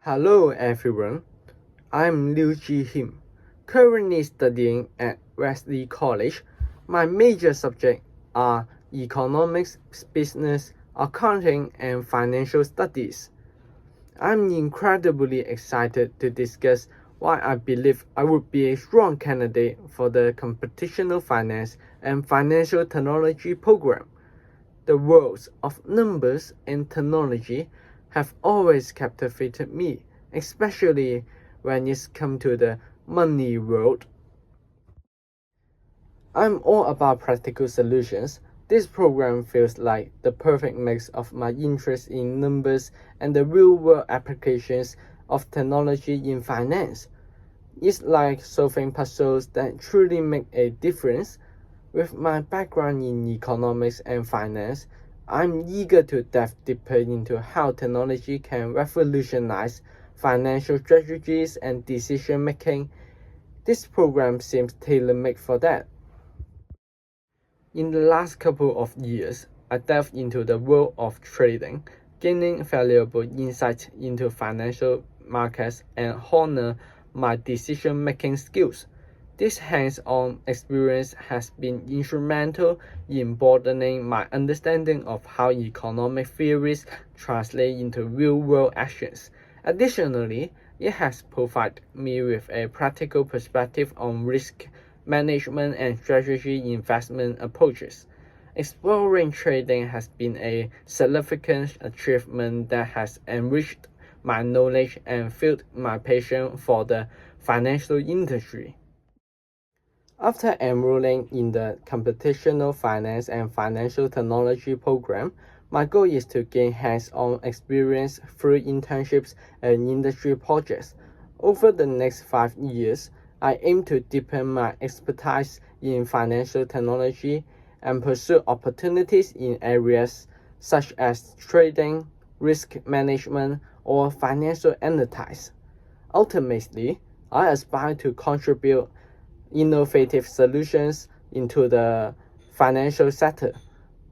Hello everyone, I'm Liu Ji-him, currently studying at Wesley College. My major subjects are economics, business, accounting, and financial studies. I'm incredibly excited to discuss why I believe I would be a strong candidate for the Computational Finance and Financial Technology program. The worlds of numbers and technology have always captivated me, especially when it's come to the money world. I'm all about practical solutions. This program feels like the perfect mix of my interest in numbers and the real-world applications of technology in finance. It's like solving puzzles that truly make a difference. With my background in economics and finance, I'm eager to dive deeper into how technology can revolutionize financial strategies and decision making. This program seems tailor-made for that. In the last couple of years, I delved into the world of trading, gaining valuable insights into financial markets and honed my decision-making skills. This hands-on experience has been instrumental in broadening my understanding of how economic theories translate into real-world actions. Additionally, it has provided me with a practical perspective on risk management and strategy investment approaches. Exploring trading has been a significant achievement that has enriched my knowledge and fueled my passion for the financial industry. After enrolling in the Computational Finance and Financial Technology program, my goal is to gain hands-on experience through internships and industry projects. Over the next 5 years, I aim to deepen my expertise in financial technology and pursue opportunities in areas such as trading, risk management, or financial analytics. Ultimately, I aspire to contribute innovative solutions into the financial sector,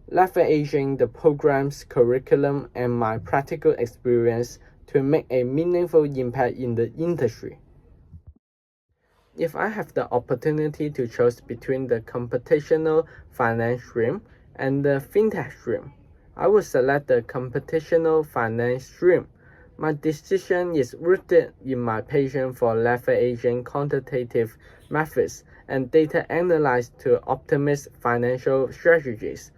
leveraging the program's curriculum and my practical experience to make a meaningful impact in the industry. If I have the opportunity to choose between the computational finance stream and the fintech stream, I would select the computational finance stream. My decision is rooted in my passion for leveraging quantitative methods and data analysis to optimize financial strategies.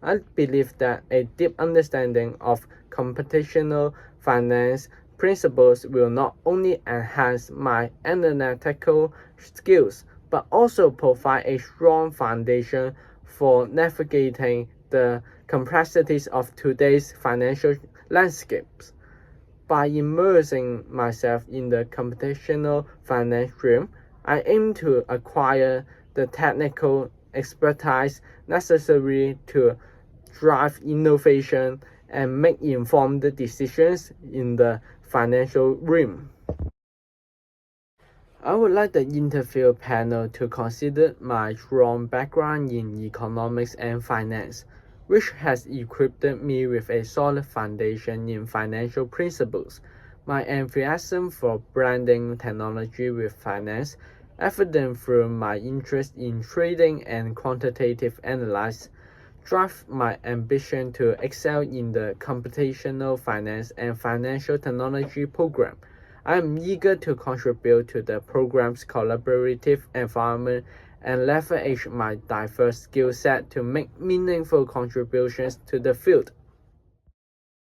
I believe that a deep understanding of computational finance principles will not only enhance my analytical skills, but also provide a strong foundation for navigating the complexities of today's financial landscapes. By immersing myself in the computational finance stream, I aim to acquire the technical expertise necessary to drive innovation and make informed decisions in the financial realm. I would like the interview panel to consider my strong background in economics and finance, which has equipped me with a solid foundation in financial principles. My enthusiasm for blending technology with finance, evident through my interest in trading and quantitative analysis, drive my ambition to excel in the computational finance and financial technology program. I am eager to contribute to the program's collaborative environment and leverage my diverse skill set to make meaningful contributions to the field.